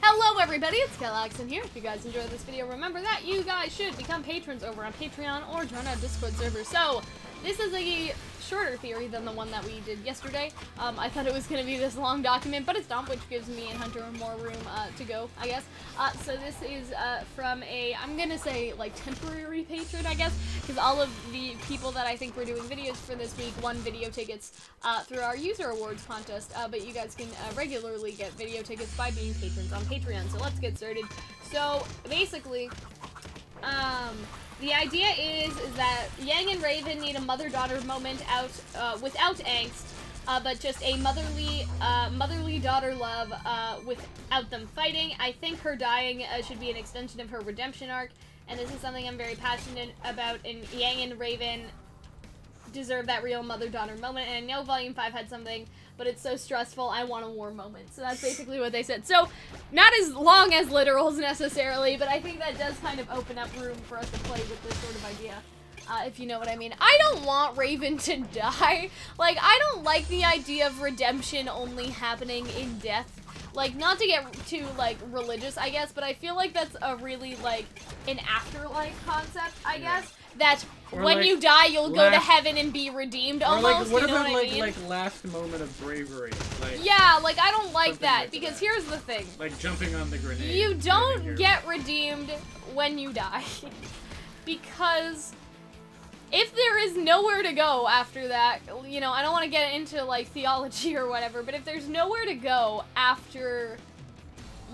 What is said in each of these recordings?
Hello everybody, it's Calxiyn here. If you guys enjoyed this video, remember that you guys should become patrons over on Patreon or join our Discord server. So, this is a shorter theory than the one that we did yesterday. I thought it was going to be this long document, but it's not, which gives me and Hunter more room to go, I guess. So this is from a, I'm going to say, like, temporary patron, I guess, because all of the people that I think we're doing videos for this week won video tickets through our user awards contest, but you guys can regularly get video tickets by being patrons on Patreon. So let's get started. So, basically, the idea is that Yang and Raven need a mother-daughter moment without angst, but just a motherly daughter love without them fighting. I think her dying should be an extension of her redemption arc, and this is something I'm very passionate about, and Yang and Raven deserve that real mother-daughter moment, and I know Volume 5 had something, but it's so stressful, I want a war moment. So that's basically what they said. So, not as long as literals necessarily, but I think that does kind of open up room for us to play with this sort of idea, if you know what I mean. I don't want Raven to die. Like, I don't like the idea of redemption only happening in death. Like, not to get too, like, religious, I guess, but I feel like that's a really, like, an afterlife concept, I guess. That or when like you die, you'll go to heaven and be redeemed, almost, like, you know what I mean? Like, last moment of bravery? Like, yeah, like, I don't like that, because here's the thing. Like, jumping on the grenade. You don't get redeemed when you die. Because if there is nowhere to go after that, you know, I don't want to get into, like, theology or whatever, but if there's nowhere to go after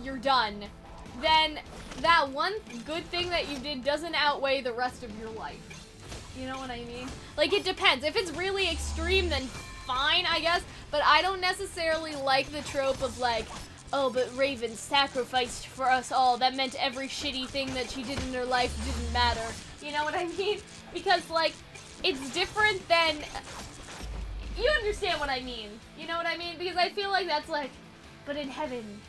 you're done, then that one good thing that you did doesn't outweigh the rest of your life. You know what I mean? Like, it depends. If it's really extreme, then fine, I guess, but I don't necessarily like the trope of, like, oh, but Raven sacrificed for us all. That meant every shitty thing that she did in her life didn't matter. You know what I mean? Because, like, it's different than... You understand what I mean. You know what I mean? Because I feel like that's like, but in heaven,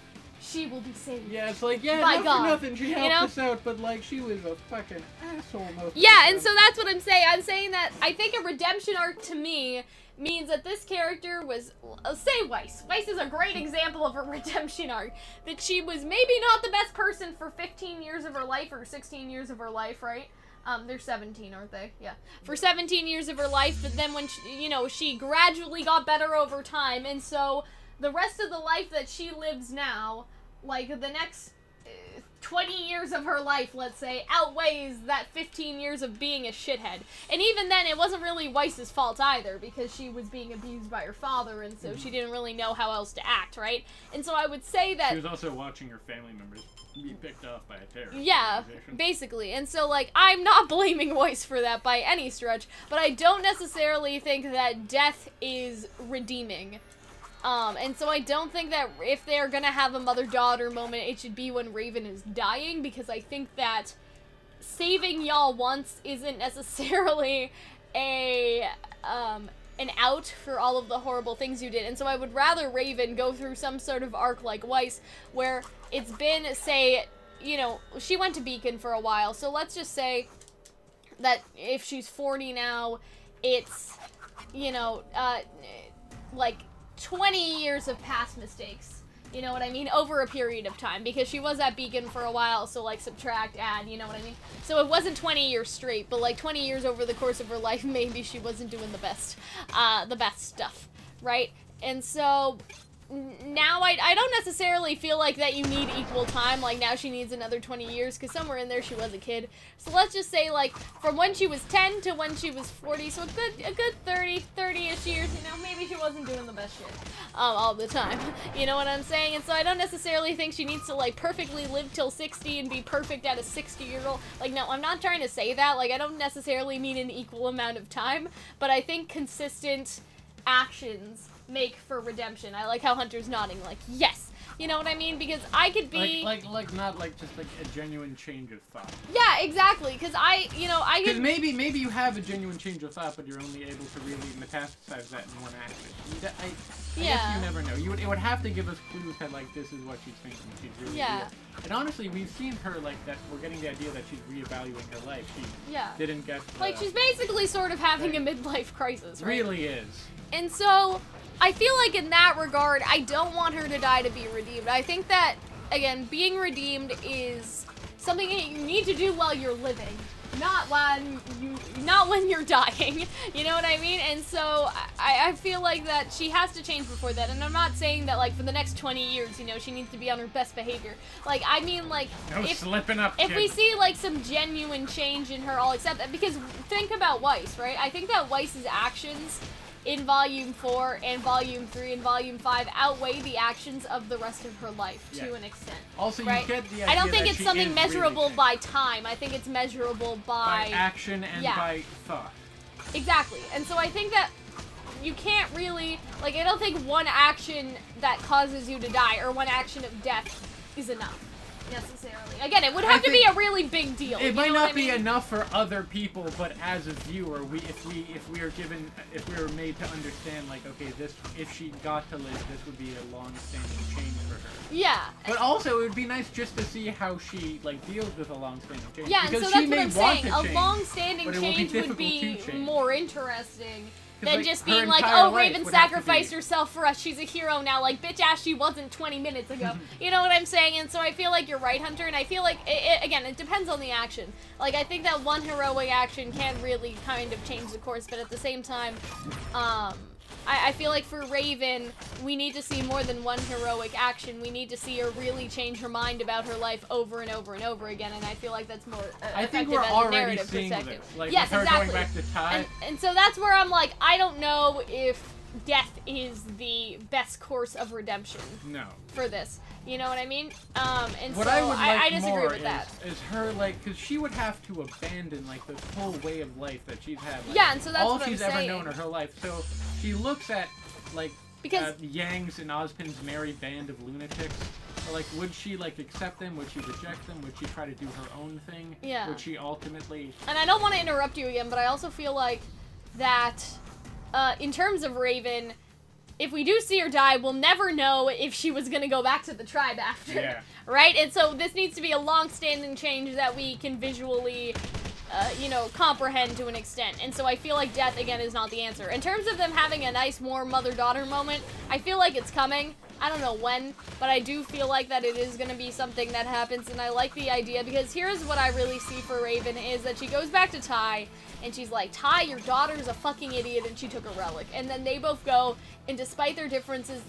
she will be saved. Yeah, it's like, yeah, not for nothing, she helped us out, but, like, she was a fucking asshole most of the time. And so that's what I'm saying. I'm saying that I think a redemption arc, to me, means that this character was, say Weiss. Weiss is a great example of a redemption arc. That she was maybe not the best person for 15 years of her life, or 16 years of her life, right? They're 17, aren't they? Yeah. For 17 years of her life, but then when, she, you know, she gradually got better over time, and so the rest of the life that she lives now, like, the next 20 years of her life, let's say, outweighs that 15 years of being a shithead. And even then, it wasn't really Weiss's fault either, because she was being abused by her father, and so she didn't really know how else to act, right? And so I would say that... She was also watching her family members be picked off by a terrorist organization. Basically. And so, like, I'm not blaming Weiss for that by any stretch, but I don't necessarily think that death is redeeming. And so I don't think that if they're gonna have a mother-daughter moment, it should be when Raven is dying, because I think that saving y'all once isn't necessarily an out for all of the horrible things you did. And so I would rather Raven go through some sort of arc like Weiss, where it's been, say, you know, she went to Beacon for a while, so let's just say that if she's 40 now, it's, you know, like 20 years of past mistakes, you know what I mean, over a period of time, because she was at Beacon for a while, so, like, subtract, add, you know what I mean? So it wasn't 20 years straight, but, like, 20 years over the course of her life, maybe she wasn't doing the best stuff, right? And so now I don't necessarily feel like that you need equal time, like now she needs another 20 years, because somewhere in there she was a kid. So let's just say, like, from when she was 10 to when she was 40, so a good 30-ish years, you know, maybe she wasn't doing the best shit all the time, you know what I'm saying? And so I don't necessarily think she needs to, like, perfectly live till 60 and be perfect at a 60-year-old, like, no, I'm not trying to say that, like, I don't necessarily mean an equal amount of time, but I think consistent actions make for redemption. I like how Hunter's nodding, like, yes! You know what I mean? Because I could be... Like not, like, just, like, a genuine change of thought. Yeah, exactly, because I could... Because maybe you have a genuine change of thought, but you're only able to really metastasize that in one action. I guess you never know. It would have to give us clues that, like, this is what she's thinking. She's really real. And honestly, we've seen her, like, that we're getting the idea that she's reevaluating her life. She didn't get... like, she's basically sort of having a midlife crisis, right? Really is. And so... I feel like in that regard, I don't want her to die to be redeemed. I think that again, being redeemed is something that you need to do while you're living. Not when you're dying, you know what I mean? And so I feel like that she has to change before that. And I'm not saying that like for the next 20 years, you know, she needs to be on her best behavior. Like I mean, like no slipping up. If we see like some genuine change in her, I'll accept that. Because think about Weiss, right? I think that Weiss's actions in Volume 4 and Volume 3 and Volume 5 outweigh the actions of the rest of her life to an extent. Also, right? you get the idea I don't think that it's she something is measurable really by time. I think it's measurable by action and by thought. Exactly. And so I think that you can't really, like, I don't think one action that causes you to die or one action of death is enough. Necessarily. Again, it would have to be a really big deal. It might not be enough for other people, but as a viewer, if we were made to understand, like, okay, this, if she got to live, this would be a long-standing change for her. Yeah. But also, it would be nice just to see how she like deals with a long-standing change. Yeah, because and so she that's what I'm saying. change, a long-standing change would be more interesting than like, just being like, oh, Raven sacrificed be... herself for us, she's a hero now, like, bitch ass she wasn't 20 minutes ago. You know what I'm saying? And so I feel like you're right, Hunter, and I feel like, again, it depends on the action. Like, I think that one heroic action can really kind of change the course, but at the same time, I feel like for Raven, we need to see more than one heroic action. We need to see her really change her mind about her life over and over and over again, and I feel like that's more I think effective we're as a already narrative seeing perspective. this. Like, yes, with her exactly. going back to Ty. And so that's where I'm like, I don't know if death is the best course of redemption. No. For this. You know what I mean? And what so I would like I disagree more with that. Is her, like, because she would have to abandon, like, this whole way of life that she's had. Like, yeah, and so that's all what she's I'm ever saying. known in her life. So she looks at, like, Yang's and Ozpin's merry band of lunatics. Or, like, would she, like, accept them? Would she reject them? Would she try to do her own thing? Yeah. Would she ultimately... And I don't want to interrupt you again, but I also feel like that, in terms of Raven, if we do see her die, we'll never know if she was going to go back to the tribe after. Yeah. Right? And so this needs to be a long-standing change that we can visually... you know, comprehend to an extent. And so I feel like death, again, is not the answer. In terms of them having a nice, warm mother-daughter moment, I feel like it's coming. I don't know when, but I do feel like that it is going to be something that happens, and I like the idea, because here's what I really see for Raven, is that she goes back to Ty, and she's like, Ty, your daughter's a fucking idiot, and she took a relic. And then they both go, and despite their differences,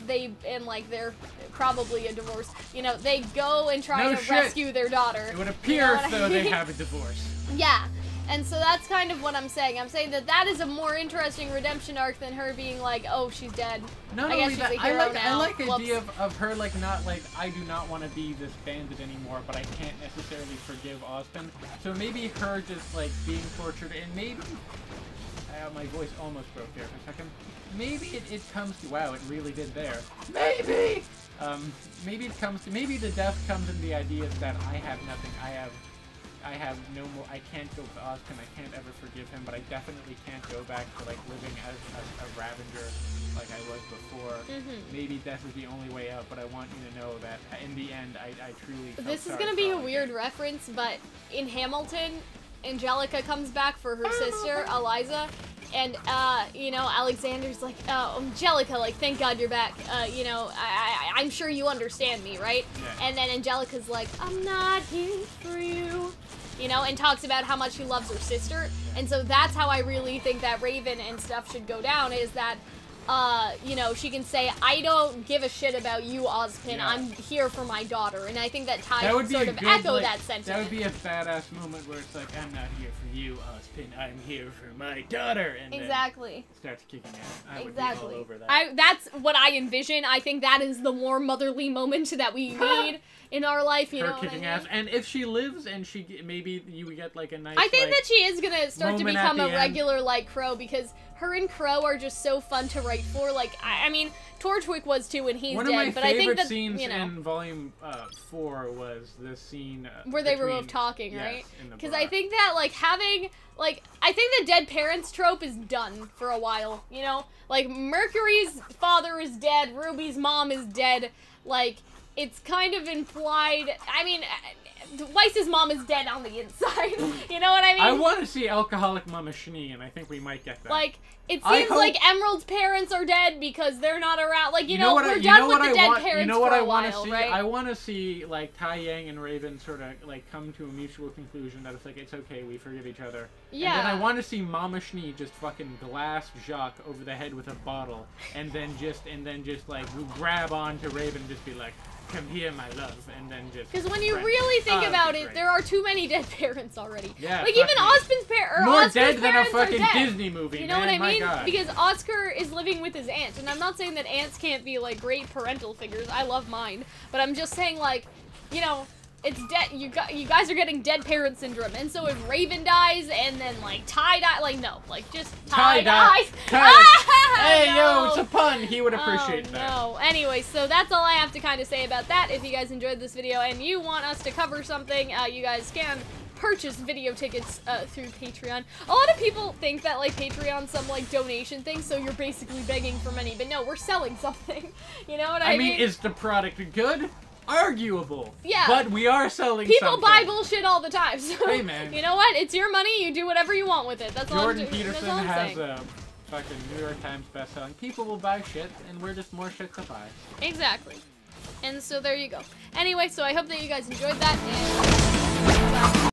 and like, they're probably a divorce, you know, they go and try to rescue their daughter. It would appear as though they have a divorce. Yeah. And so that's kind of what I'm saying. I'm saying that that is a more interesting redemption arc than her being like, oh, she's dead. Not I guess only she's that, a hero now. I like the idea of her, like, not, like, I do not want to be this bandit anymore, but I can't necessarily forgive Ozpin. So maybe her just, like, being tortured, and maybe... my voice almost broke there for a second. Maybe it comes to... Wow, it really did there. Maybe! Maybe it comes to... Maybe the death comes in the idea that I have nothing. I have no more. I can't go to Ozpin. I can't ever forgive him, but I definitely can't go back to, like, living as a Ravager like I was before. Maybe death is the only way out, but I want you to know that in the end, I truly felt This is sorry gonna be for a all weird again. reference, but in Hamilton, Angelica comes back for her sister, Eliza, and, you know, Alexander's like, Angelica, like, thank God you're back, you know, I'm sure you understand me, right? Yeah. And then Angelica's like, I'm not here for you, you know, and talks about how much she loves her sister, and so that's how I really think that Raven and stuff should go down, is that, you know, she can say, I don't give a shit about you, Ozpin, I'm here for my daughter, and I think that Ty should sort of echo that sentiment. That would be a badass moment where it's like, I'm not here for you, Ozpin, I'm here for my daughter, and exactly. Then starts kicking ass. I would Exactly. be all over that. That's what I envision. I think that is the more motherly moment that we need in our life, you know what I mean? Ass. And if she lives and maybe you get, like, a nice, I think like, that she is gonna start to become a end. regular, like, Crow, because her and Crow are just so fun to write for. Like, I mean, Torchwick was too when he's dead, but I think that, scenes you know, in Volume 4 was the scene where they were both talking, yes, right? Because I think that, like, having, like, I think the dead parents trope is done for a while, you know? Like, Mercury's father is dead, Ruby's mom is dead, like, it's kind of implied, I mean, Weiss's mom is dead on the inside. You know what I mean? I want to see alcoholic Mama Schnee, and I think we might get that. Like, it seems like Emerald's parents are dead because they're not around. Like, we're done with the dead parents for a while, right? I want to see, like, Tai Yang and Raven sort of, like, come to a mutual conclusion that it's like, it's okay, we forgive each other. Yeah. And then I want to see Mama Schnee just fucking glass Jacques over the head with a bottle, and then just like, grab onto Raven and just be like, come here, my love, and then just... Because when you really think about it, there are too many dead parents already. Yeah, like, even Oscar's parents more dead than a fucking Disney movie, you know what I mean? God. Because Oscar is living with his aunt, and I'm not saying that aunts can't be, like, great parental figures. I love mine. But I'm just saying, like, you know... It's dead. You guys are getting dead parent syndrome, and so if Raven dies and then like Tai dies, like no, like just Tai dies. Hey no. yo, it's a pun. He would appreciate that. No. Anyway, so that's all I have to kind of say about that. If you guys enjoyed this video and you want us to cover something, you guys can purchase video tickets through Patreon. A lot of people think that like Patreon's some like donation thing, so you're basically begging for money, but no, we're selling something. You know what I mean? I mean, is the product good? Arguable. Yeah. But we are selling People something. buy bullshit all the time. So, hey, man. You know what? It's your money. You do whatever you want with it. That's all I'm Jordan Peterson all has a fucking New York Times bestselling. People will buy shit, and we're just more shit to buy. Exactly. And so there you go. Anyway, so I hope that you guys enjoyed that, and...